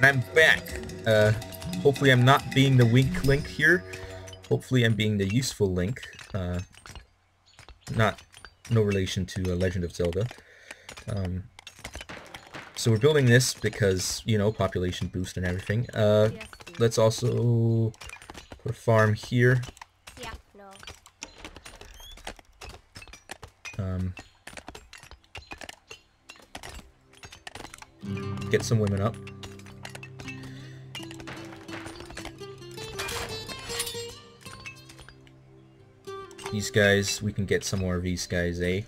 I'm back. Hopefully I'm not being the weak link here. Hopefully I'm being the useful link. No relation to Legend of Zelda. So we're building this because, you know, population boost and everything. Let's also put a farm here. Get some women up. These guys, we can get some more of these guys, eh?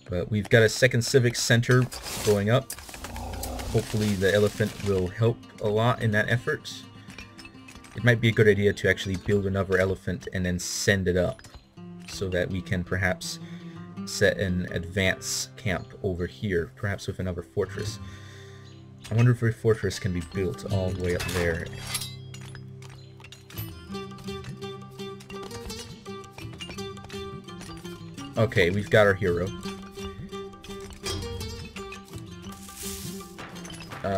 But we've got a second civic center going up. Hopefully the elephant will help a lot in that effort. It might be a good idea to actually build another elephant and then send it up, so that we can perhaps set an advance camp over here, perhaps with another fortress. I wonder if a fortress can be built all the way up there. Okay, we've got our hero.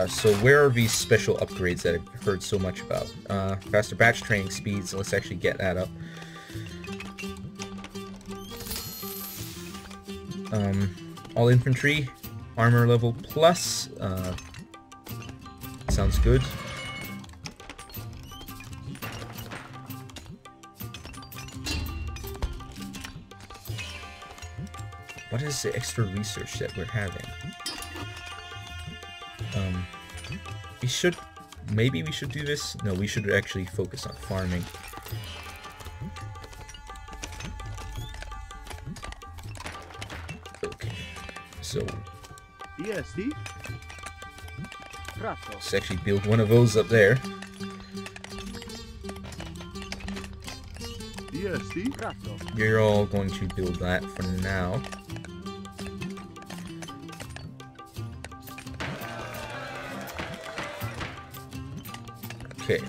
So where are these special upgrades that I've heard so much about? Faster batch training speeds, let's actually get that up. All infantry, armor level plus, sounds good. What is the extra research that we're having? Maybe we should do this? No, we should actually focus on farming. Okay, so let's actually build one of those up there. You're all going to build that for now. Okay.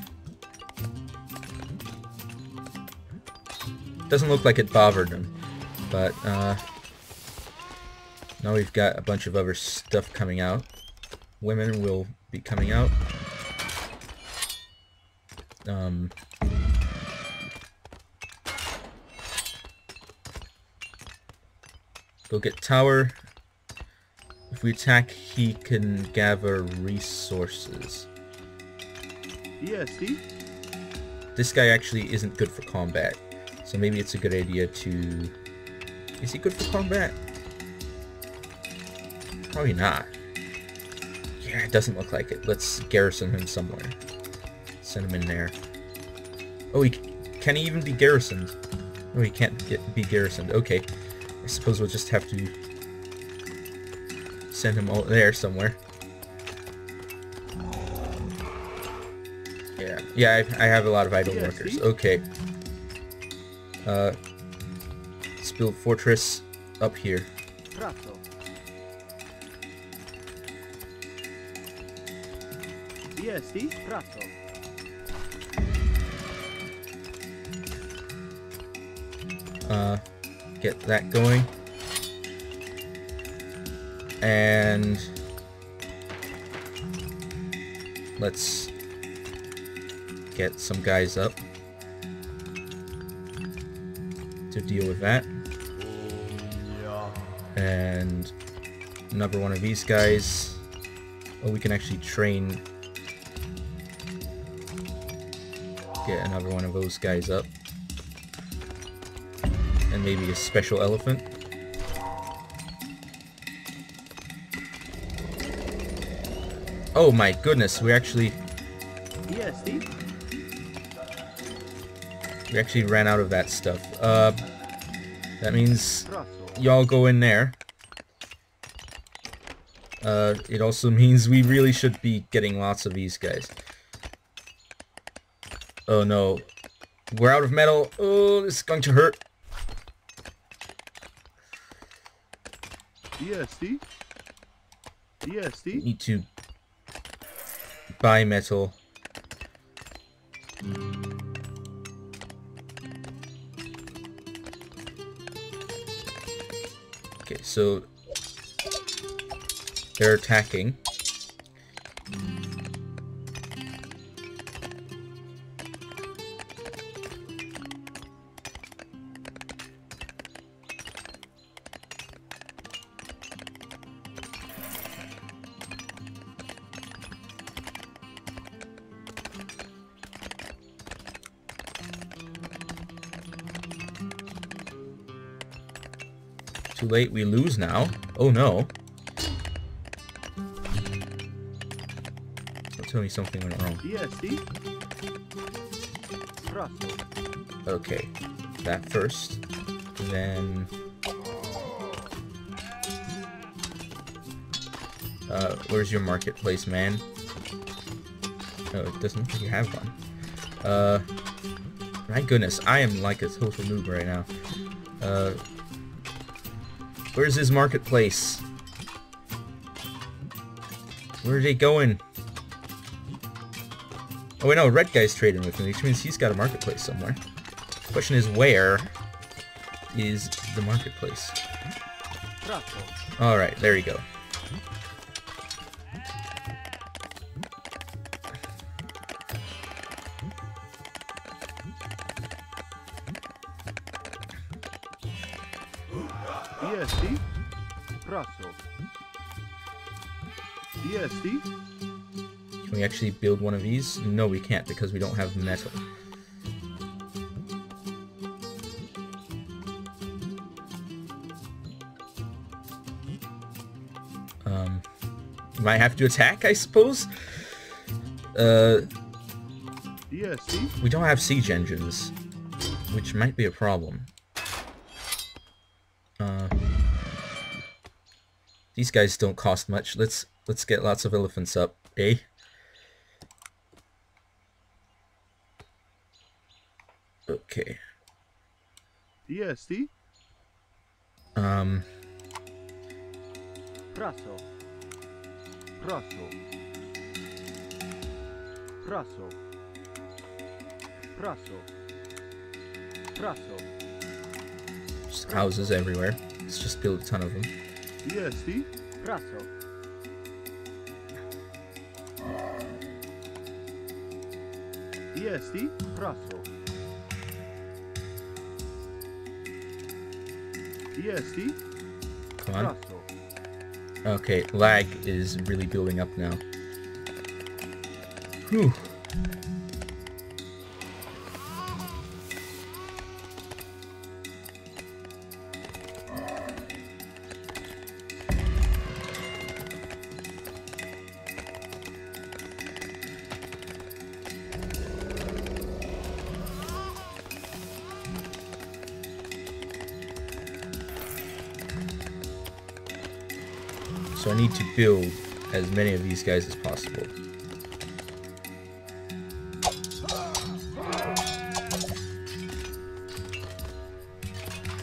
Doesn't look like it bothered them, but now we've got a bunch of other stuff coming out. Women will be coming out. Go get tower. If we attack, he can gather resources. This guy actually isn't good for combat, so maybe it's a good idea to... Is he good for combat? Probably not. Yeah, it doesn't look like it. Let's garrison him somewhere. Send him in there. Oh, can he even be garrisoned? Oh, he can't be garrisoned. Okay. I suppose we'll just have to send him out there somewhere. Yeah, I have a lot of idle workers. Okay. Let's build fortress up here. Get that going. And let's get some guys up to deal with that. And another one of these guys. Oh, we can actually train. Get another one of those guys up. And maybe a special elephant. Oh my goodness, we actually ran out of that stuff. That means y'all go in there. It also means we really should be getting lots of these guys. Oh no. We're out of metal. Oh, this is going to hurt. Need to buy metal. so they're attacking. Too late, we lose now. Oh no. So tell me something went wrong. Okay, that first. Then... where's your marketplace, man? Oh, it doesn't look like you have one. My goodness, I am like a total noob right now. Where's his marketplace? Where are they going? Oh wait, no, red guy's trading with me, which means he's got a marketplace somewhere. The question is, where is the marketplace? Alright, there you go. Can we actually build one of these? No, we can't because we don't have metal. Might have to attack, I suppose? We don't have siege engines, which might be a problem. These guys don't cost much. Let's get lots of elephants up, eh? Okay. EST. Praso. Praso. Praso. Praso. Praso. Just houses everywhere. Let's just build a ton of them. EST. Praso. EST. Praso. EST. Come on. Okay, lag is really building up now. Whew. So I need to build as many of these guys as possible.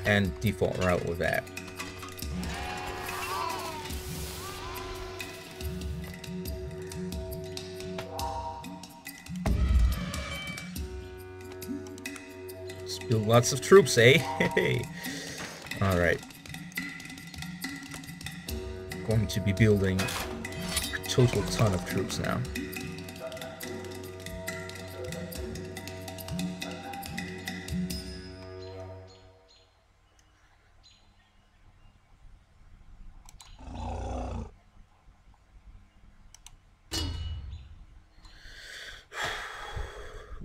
And default route with that. Just build lots of troops, eh? Hey. Alright. Going to be building a total ton of troops now.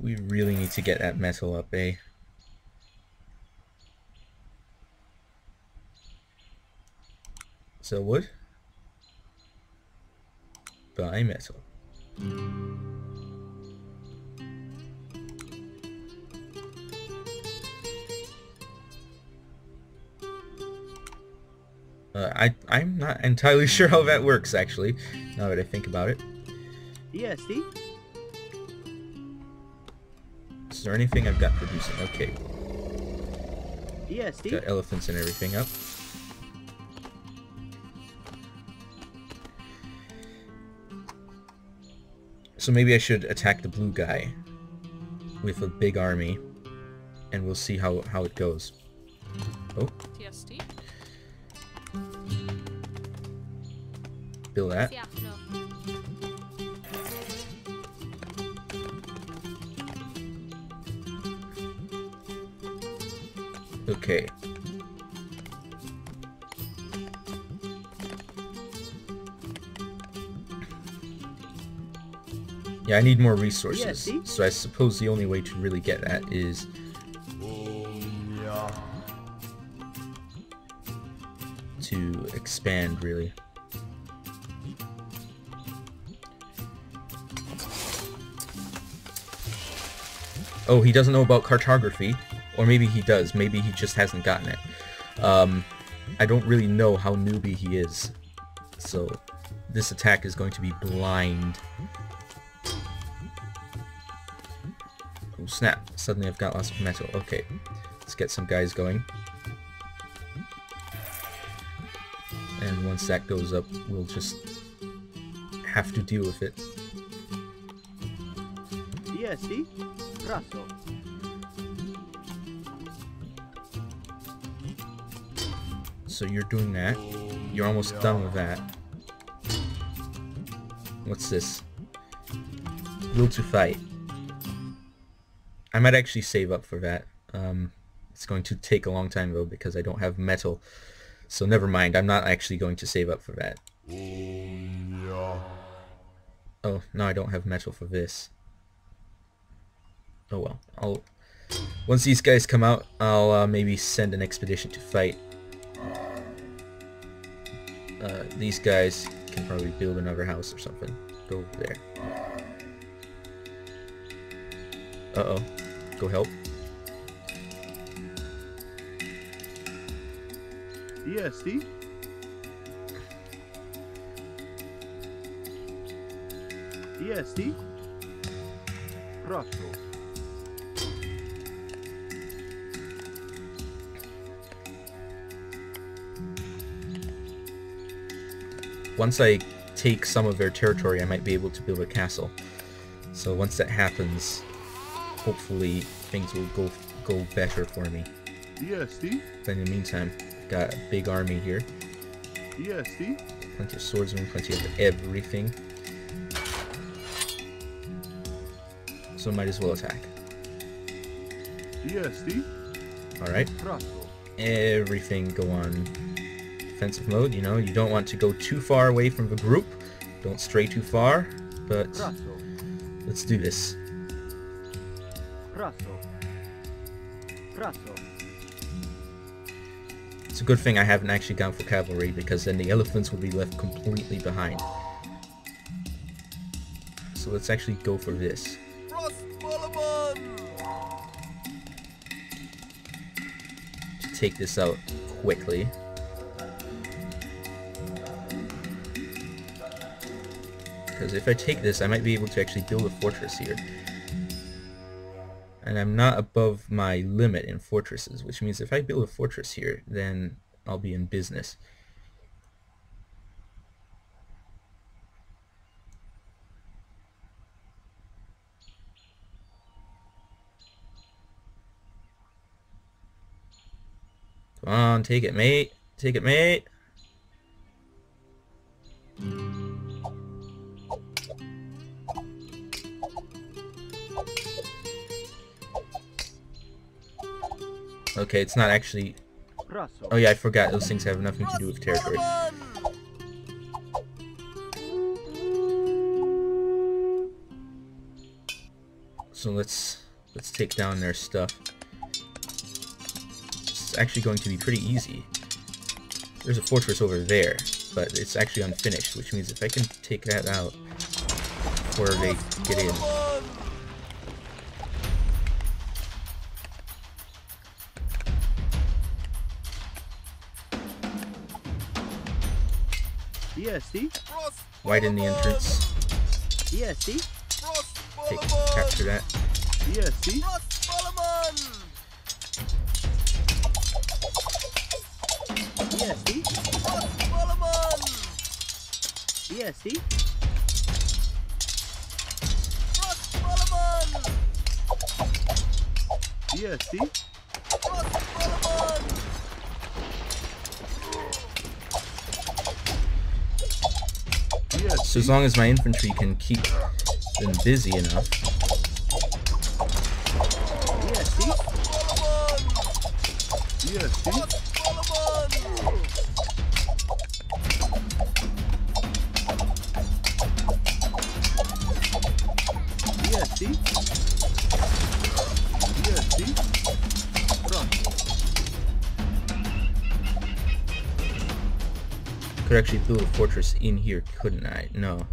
We really need to get that metal up, eh? So wood? Buy metal. I'm not entirely sure how that works, actually, now that I think about it. EST. Is there anything I've got producing? Okay. EST. Got elephants and everything up. So maybe I should attack the blue guy with a big army, and we'll see how it goes. Oh. TST. build that. Okay. Yeah, I need more resources. Yeah, so I suppose the only way to really get that is to expand, really. Oh, he doesn't know about cartography. Or maybe he does. Maybe he just hasn't gotten it. I don't really know how newbie he is. So this attack is going to be blind. Oh snap. Suddenly I've got lots of metal. Okay. Let's get some guys going. And once that goes up, we'll just have to deal with it. Yes, Brasso. So you're doing that. You're almost done with that. What's this? Will to fight. I might actually save up for that. It's going to take a long time though because I don't have metal. So never mind, I'm not actually going to save up for that. Oh, no, I don't have metal for this. Oh well, once these guys come out, I'll maybe send an expedition to fight. These guys can probably build another house or something. Go over there. Uh-oh. Go help. Yes, Brasso. Once I take some of their territory, I might be able to build a castle. So once that happens, hopefully things will go better for me. Yes, But in the meantime, I've got a big army here. Yes, Plenty of swordsmen, plenty of everything. So might as well attack. Yes, Alright. Brasso. Everything go on defensive mode, you know, you don't want to go too far away from the group. Don't stray too far, but Brasso. let's do this. Brasso. Brasso. It's a good thing I haven't actually gone for cavalry because then the elephants will be left completely behind. So let's actually go for this. To take this out quickly. Because if I take this, I might be able to actually build a fortress here. And I'm not above my limit in fortresses, which means if I build a fortress here, then I'll be in business. Come on, take it, mate. Take it, mate. Okay, it's not actually... Brasso. Oh yeah, I forgot. Those things have nothing to do with territory. So let's take down their stuff. It's actually going to be pretty easy. There's a fortress over there, but it's actually unfinished, which means if I can take that out before they get in... Yes, Widen the entrance. Yes, Capture that. Yes, Yes, Yes, Yes, So as long as my infantry can keep them busy enough. DST. DST. DST. DST. Pronto. Could actually build a fortress in here, couldn't I? No.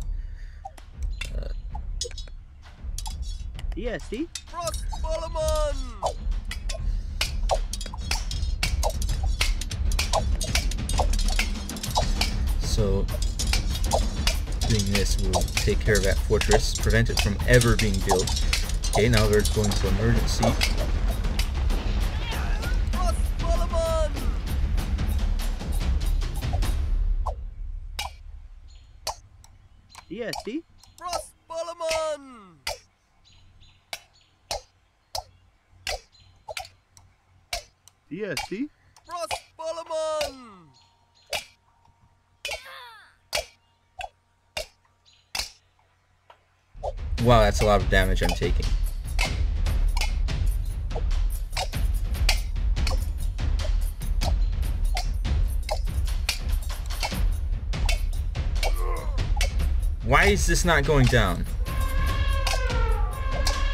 DST. So doing this will take care of that fortress, prevent it from ever being built. Okay, now we're going to emergency. DST. DST. Wow, that's a lot of damage I'm taking. Why is this not going down?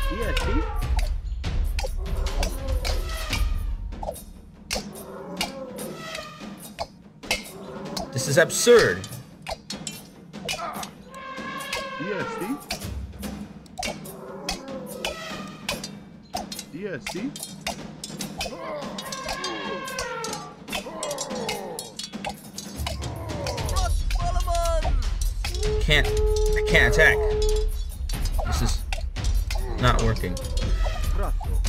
DST. This is absurd. DST. DST. I can't attack. This is not working. Brasso.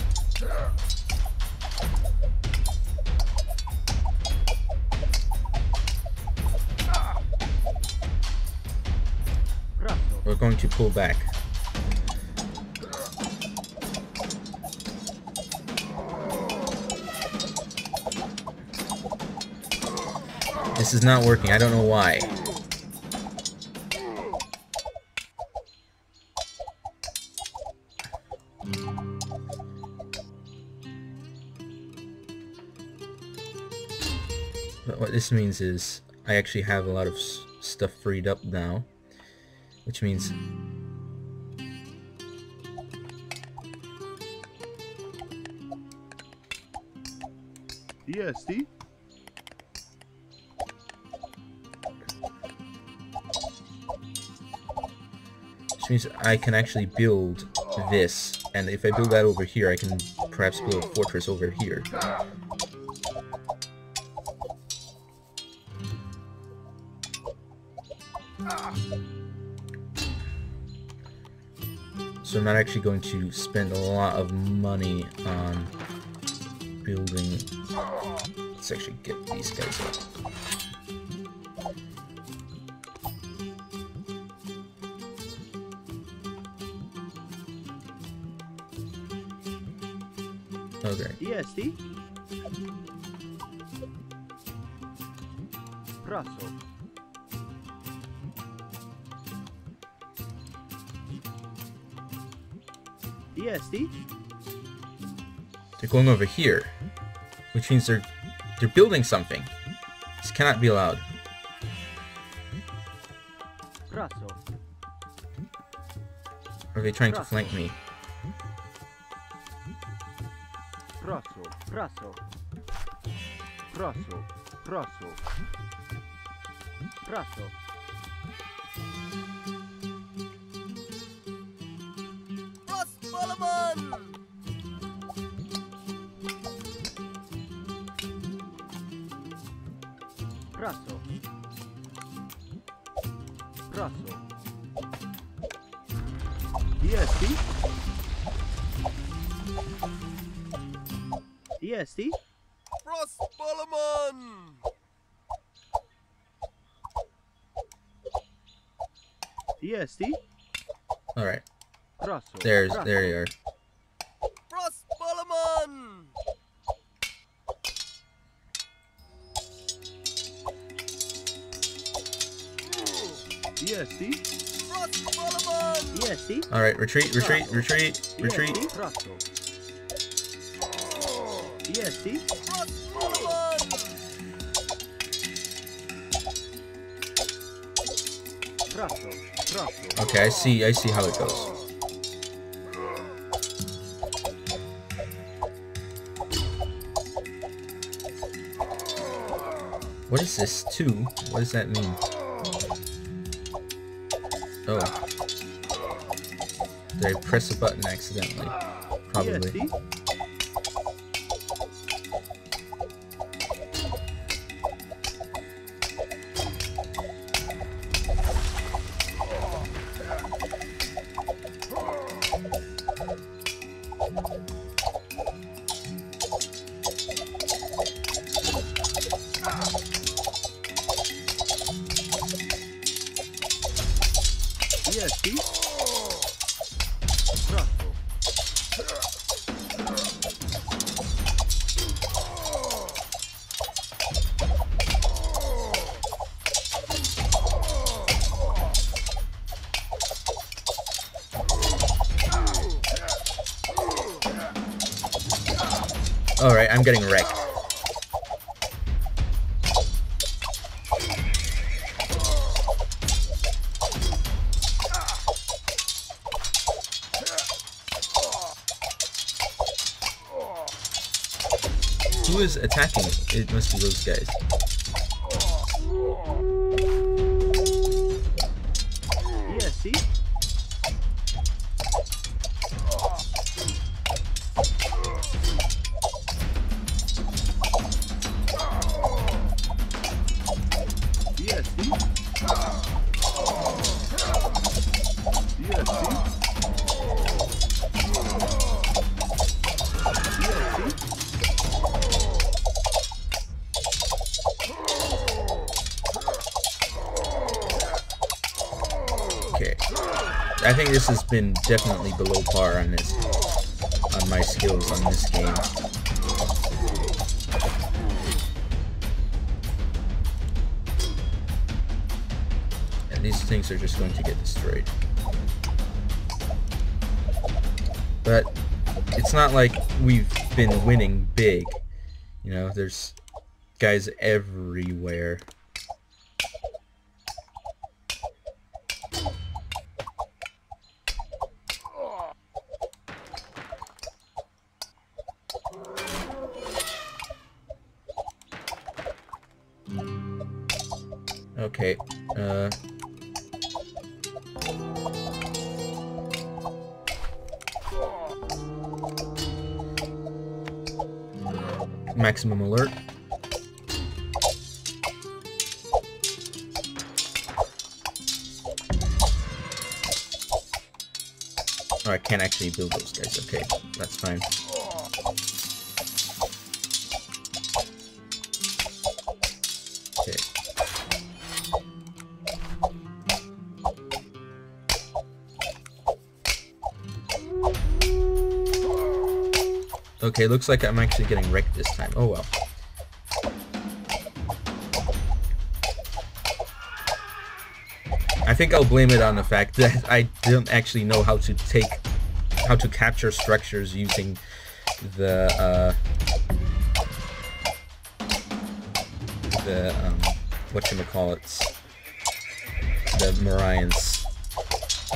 Brasso. We're going to pull back. This is not working. I don't know why. But what this means is I actually have a lot of stuff freed up now, which means DST. I can actually build this, and if I build that over here, I can perhaps build a fortress over here. So I'm not actually going to spend a lot of money on building. Let's actually get these guys up. Okay. DST. Brasso. DST. They're going over here, which means they're building something. This cannot be allowed. Brasso. Are they trying to flank me? Brasso. Brasso. Brasso. Brasso. Brasso. Brasso. Brasso. DST. DST. DST. All right. Brasso. There you are. EST. EST. All right, retreat, retreat, retreat, retreat. Prato. EST. Prato. Prato. Okay, I see how it goes. What is this? 2? What does that mean? Oh. Did I press a button accidentally? Probably. EST. EST. Prato. Alright, I'm getting wrecked. Who is attacking? It must be those guys. EST. Okay. I think this has been definitely below par on my skills on this game. And these things are just going to get destroyed. But it's not like we've been winning big. You know, there's guys everywhere. Okay, maximum alert. Oh, I can't actually build those guys. Okay, that's fine. Okay. Okay, looks like I'm actually getting wrecked this time. Oh well. I think I'll blame it on the fact that I don't actually know how to capture structures using the whatchamacallits, the Marians,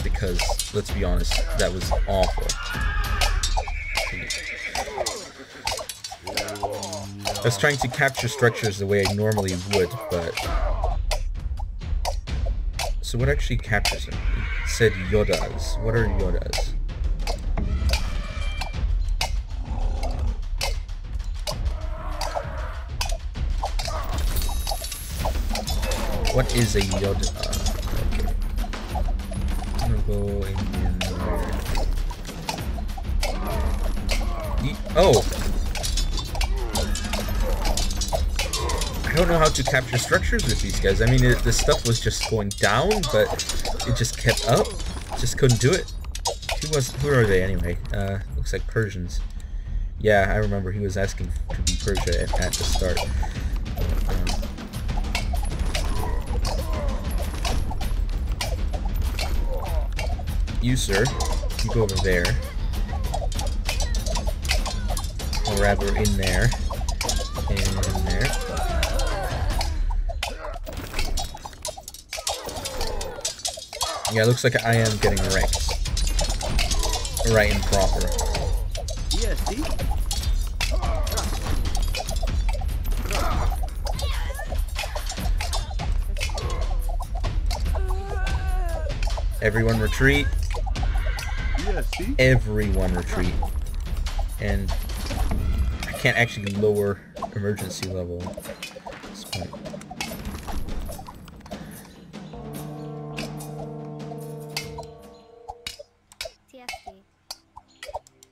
because let's be honest, that was awful. I was trying to capture structures the way I normally would, but... So what actually captures them? It said Yodas. What are Yodas? What is a Yoda? Okay. I'm gonna go in there. Oh! I don't know how to capture structures with these guys. I mean, the stuff was just going down, but it just kept up. Just couldn't do it. Who are they anyway? Looks like Persians. Yeah, I remember he was asking to be Persia at the start. You, sir, you go over there. Or rather, in there. And in there. Yeah, it looks like I am getting wrecked. Right and proper. Yeah, see? Everyone retreat. Yeah, see? Everyone retreat. And I can't actually lower emergency level at this point.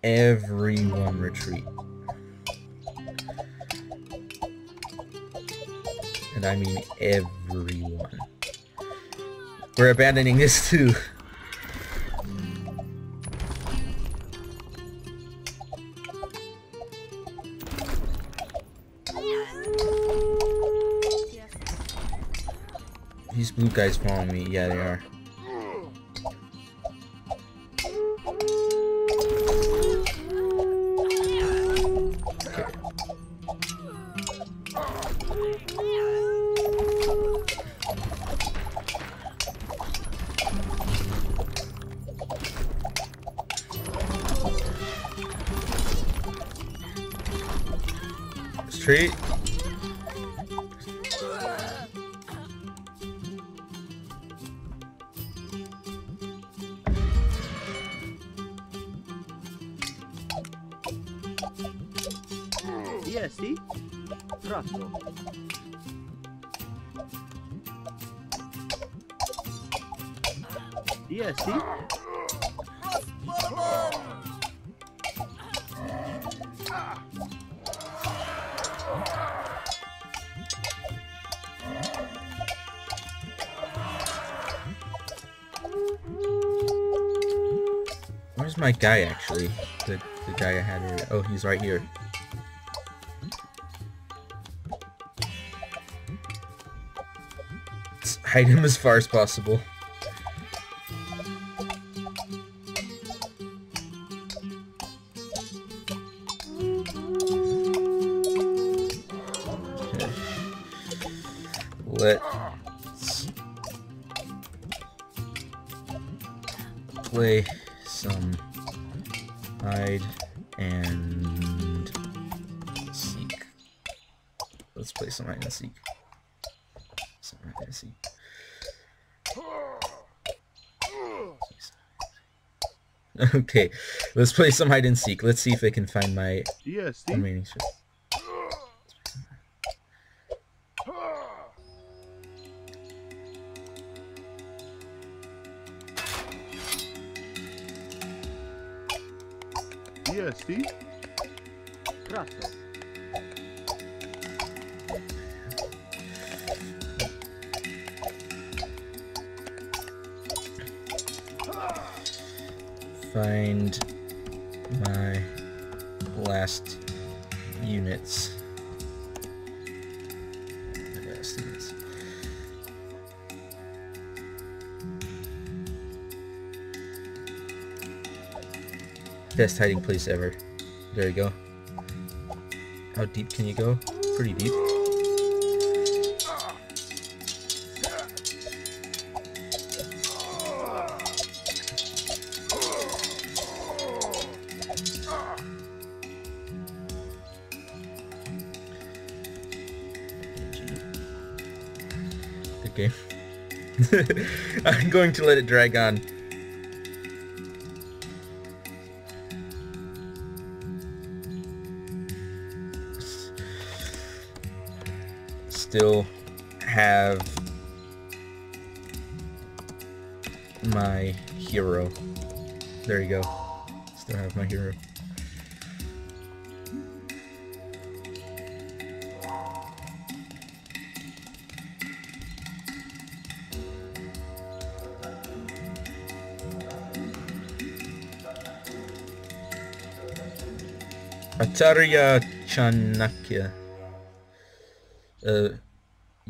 Everyone retreat. And I mean everyone. We're abandoning this too. These blue guys following me. Yeah, they are. Street. Yeah, see? Prato. Yeah, see? Where's my guy actually? The guy I had earlier. Oh, he's right here. Let's hide him as far as possible. Let's play some hide and seek. Let's play some hide and seek. Some hide and seek. Okay, let's play some hide and seek. Let's see if I can find my remaining ship. Yeah, see? Prato. Find my last units. Best hiding place ever. There you go. How deep can you go? Pretty deep. Good game. I'm going to let it drag on. Still have my hero. There you go. Still have my hero. Acharya Chanakya.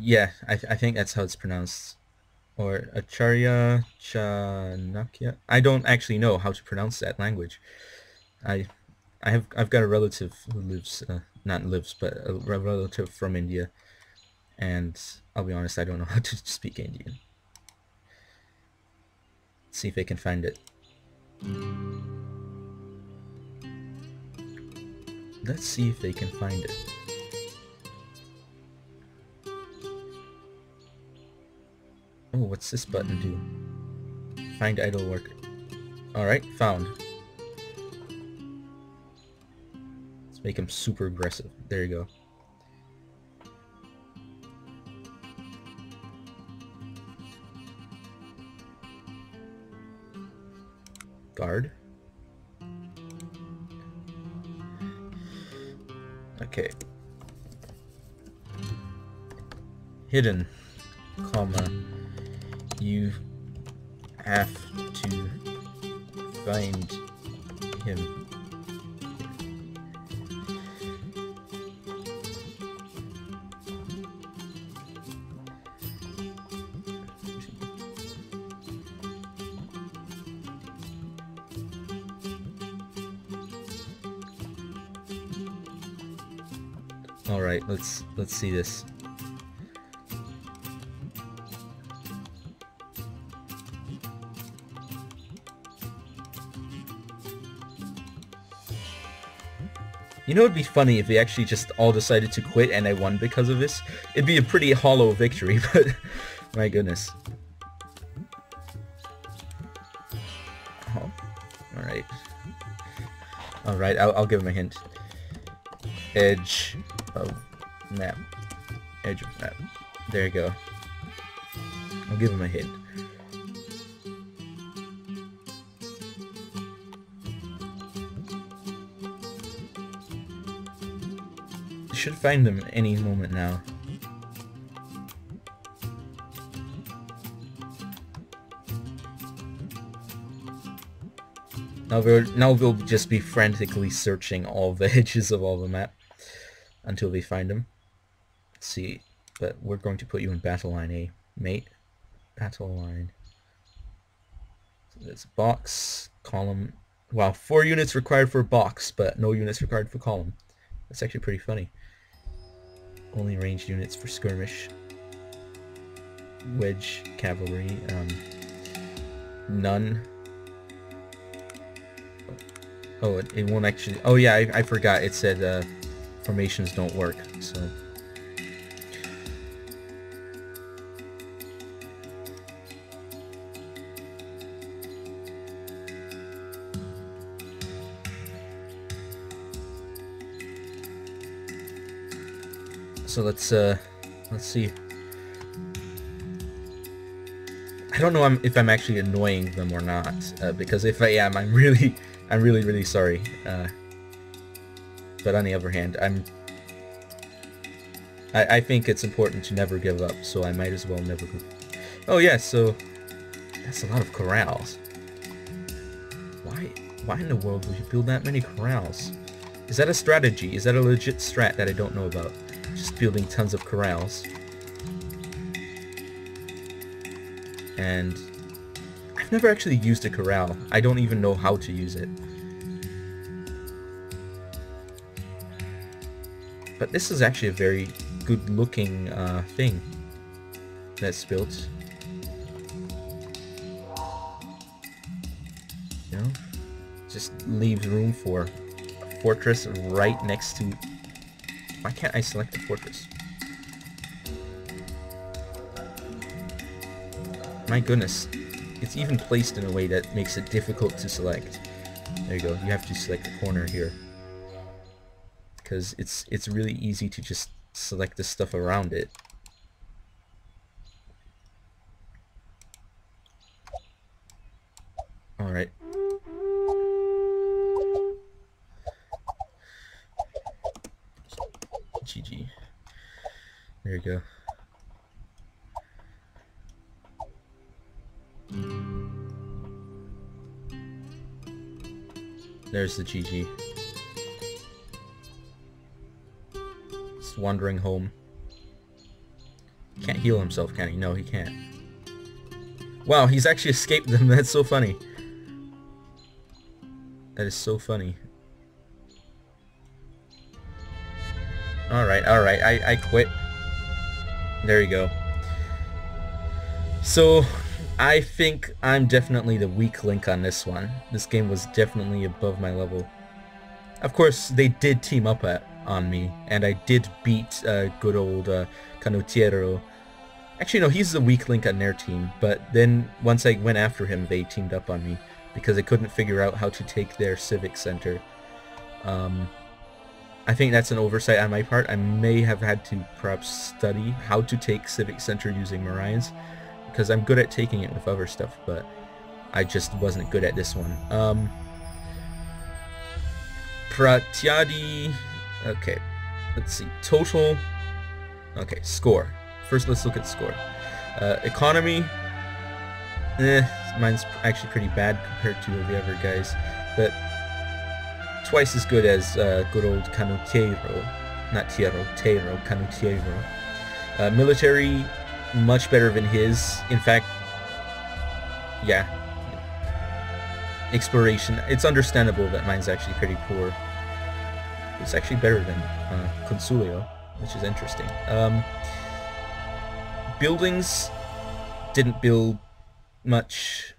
Yeah, I think that's how it's pronounced. or Acharya Chanakya. I don't actually know how to pronounce that language. I've got a relative who lives, not lives, but a relative from India, and I'll be honest, I don't know how to speak Indian. Let's see if I can find it. Let's see if they can find it. Oh, what's this button do? Find idle worker. Alright, found. Let's make him super aggressive. There you go. Guard. Okay. Hidden, comma, you have to find him. All right, let's see this. You know, it'd be funny if they actually just all decided to quit and I won because of this. It'd be a pretty hollow victory, but my goodness. Oh, alright. Alright, I'll give him a hint. Edge of map. Edge of map. There you go. I'll give him a hint. Should find them any moment now. Now they'll just be frantically searching all the edges of all the map until they find them. Let's see, but we're going to put you in battle line A, mate. Battle line. So there's box, column. Wow, 4 units required for box, but no units required for column. That's actually pretty funny. Only ranged units for skirmish. Wedge cavalry. None. Oh, it won't actually. Oh yeah, I forgot. It said formations don't work. So. So let's see. I don't know if I'm actually annoying them or not, because if I am, I'm really sorry. But on the other hand, I think it's important to never give up, so I might as well never go. Oh yeah, so that's a lot of corrals. Why in the world would you build that many corrals? Is that a strategy? Is that a legit strat that I don't know about? Just building tons of corrals. And I've never actually used a corral. I don't even know how to use it. But this is actually a very good looking thing that's built. You know, just leaves room for a fortress right next to. Why can't I select the fortress? My goodness. It's even placed in a way that makes it difficult to select. There you go. You have to select the corner here. Because it's really easy to just select the stuff around it. Alright. GG. There you go. There's the GG. Just wandering home. Can't heal himself, can he? No, he can't. Wow, he's actually escaped them. That's so funny. That is so funny. Alright, alright, I quit. There you go. So, I think I'm definitely the weak link on this one. This game was definitely above my level. Of course, they did team up on me, and I did beat good old Canutiero. Actually, no, he's the weak link on their team, but then once I went after him, they teamed up on me because I couldn't figure out how to take their civic center. I think that's an oversight on my part. I may have had to perhaps study how to take civic center using Marians, because I'm good at taking it with other stuff, but I just wasn't good at this one. Pratyadi, okay, let's see, total, okay, score. First let's look at score. Economy, mine's actually pretty bad compared to the other guys, but twice as good as good old Canutiero, not Tiero, Tero, Canutiero. Military, much better than his. In fact, yeah. Exploration, it's understandable that mine's actually pretty poor. It's actually better than Consulio, which is interesting. Buildings, didn't build much.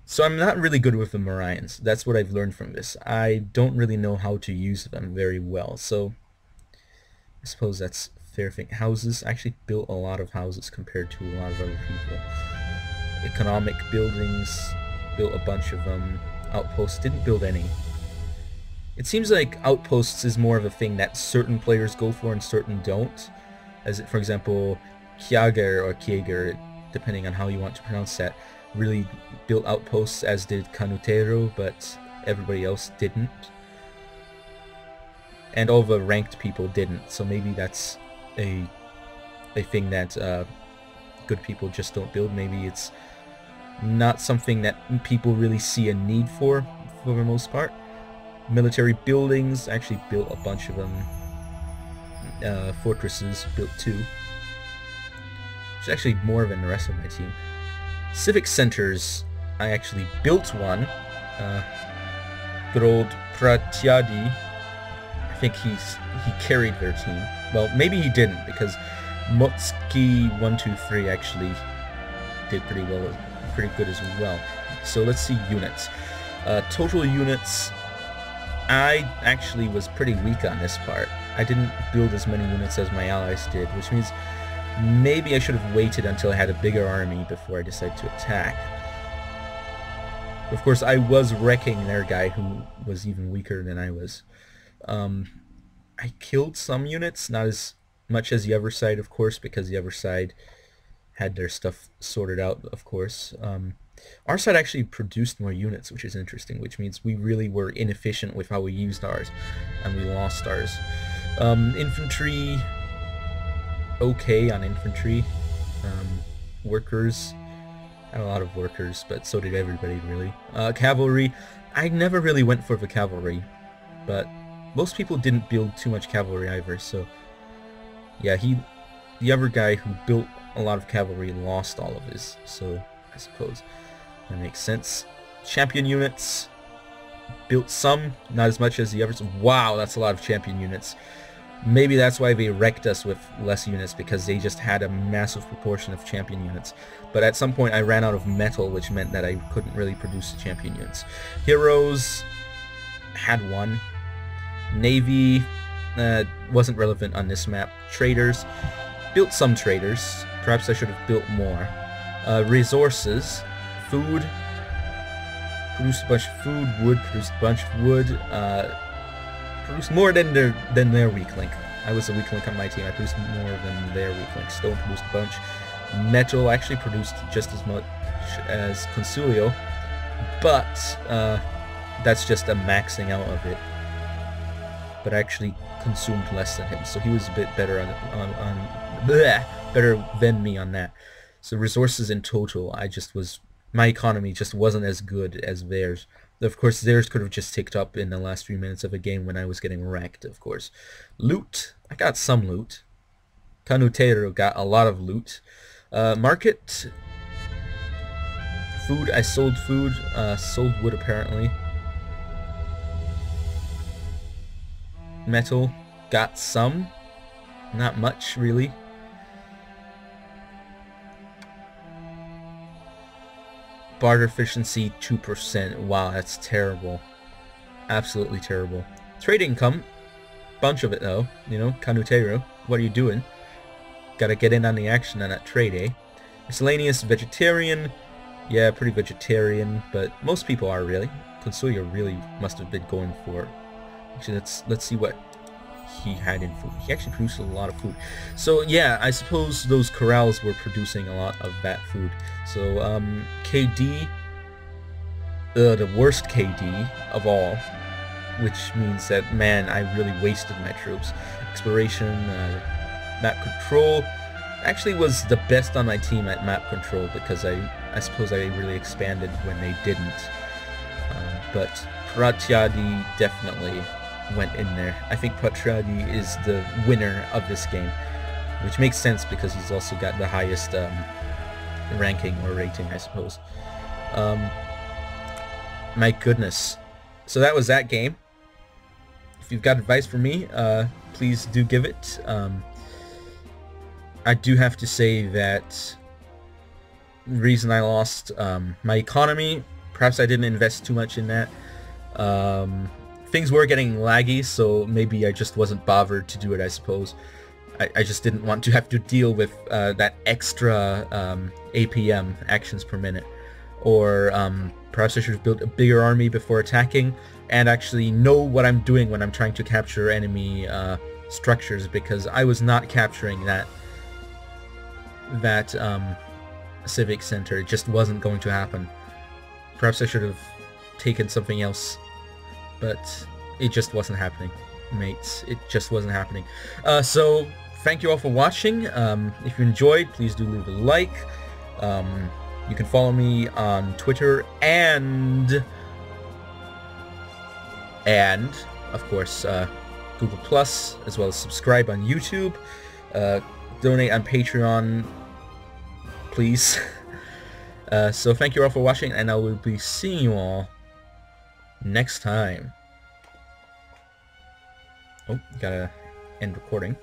So I'm not really good with the Marians. That's what I've learned from this. I don't really know how to use them very well, so I suppose that's a fair thing. Houses, I actually built a lot of houses compared to a lot of other people. Economic buildings, built a bunch of them. Outposts, didn't build any. It seems like outposts is more of a thing that certain players go for and certain don't. As it, for example, Kjager or Kjager, depending on how you want to pronounce that, really built outposts, as did Canutero, but everybody else didn't. And all the ranked people didn't, so maybe that's a thing that good people just don't build. Maybe it's not something that people really see a need for the most part. Military buildings, actually built a bunch of them. Fortresses, built 2. Which is actually more than the rest of my team. Civic centers, I actually built one. Good old Pratyadi, I think he carried their team. Well, maybe he didn't, because Motski123 actually did pretty good as well. So let's see units. Total units, I actually was pretty weak on this part. I didn't build as many units as my allies did, which means maybe I should have waited until I had a bigger army before I decided to attack. Of course, I was wrecking their guy, who was even weaker than I was. I killed some units, not as much as the other side, of course, because the other side had their stuff sorted out, of course. Our side actually produced more units, which is interesting, which means we really were inefficient with how we used ours, and we lost ours. Infantry, okay on infantry. Workers, had a lot of workers, but so did everybody, really. Cavalry, I never really went for the cavalry, but most people didn't build too much cavalry either, so yeah, the other guy who built a lot of cavalry lost all of his, so I suppose that makes sense. Champion units, built some, not as much as the others. Wow, that's a lot of champion units. Maybe that's why they wrecked us with less units, because they just had a massive proportion of champion units. But at some point I ran out of metal, which meant that I couldn't really produce the champion units. Heroes, had one. Navy, wasn't relevant on this map. Traders, built some traders. Perhaps I should have built more. Resources, food, produced a bunch of food. Wood, produced a bunch of wood. Produced more than their weak link. I was a weak link on my team. I produced more than their weak link. Stone produced a bunch. Metal actually produced just as much as Consulio, but that's just a maxing out of it. But I actually consumed less than him, so he was a bit better better than me on that. So resources in total, my economy just wasn't as good as theirs. Of course, theirs could have just ticked up in the last few minutes of a game when I was getting wrecked, of course. Loot, I got some loot. Canutero got a lot of loot. Market. Food, I sold food. Sold wood apparently. Metal, got some. Not much really. Barter efficiency 2%. Wow, that's terrible. Absolutely terrible. Trade income, bunch of it though. You know, Canutero, what are you doing? Gotta get in on the action on that trade, eh? Miscellaneous, vegetarian. Yeah, pretty vegetarian, but most people are really. Consuya really must have been going for. Actually, let's see what he had in food. He actually produced a lot of food. So yeah, I suppose those corrals were producing a lot of that food. So KD, the worst KD of all, which means that, man, I really wasted my troops. Exploration, map control, actually was the best on my team at map control because I suppose I really expanded when they didn't. But Pratyadi definitely went in there. I think Pratyadi is the winner of this game, which makes sense because he's also got the highest ranking or rating, I suppose. My goodness. So that was that game. If you've got advice for me, please do give it. I do have to say that the reason I lost my economy, perhaps I didn't invest too much in that. Things were getting laggy, so maybe I just wasn't bothered to do it, I suppose. I just didn't want to have to deal with that extra APM, actions per minute. Or perhaps I should have built a bigger army before attacking and actually know what I'm doing when I'm trying to capture enemy structures, because I was not capturing that civic center. It just wasn't going to happen. Perhaps I should have taken something else, but it just wasn't happening, mates. It just wasn't happening. So thank you all for watching. If you enjoyed, please do leave a like. You can follow me on Twitter and of course Google Plus, as well as subscribe on YouTube. Donate on Patreon, please. So thank you all for watching, and I will be seeing you all next time. Oh, gotta end recording.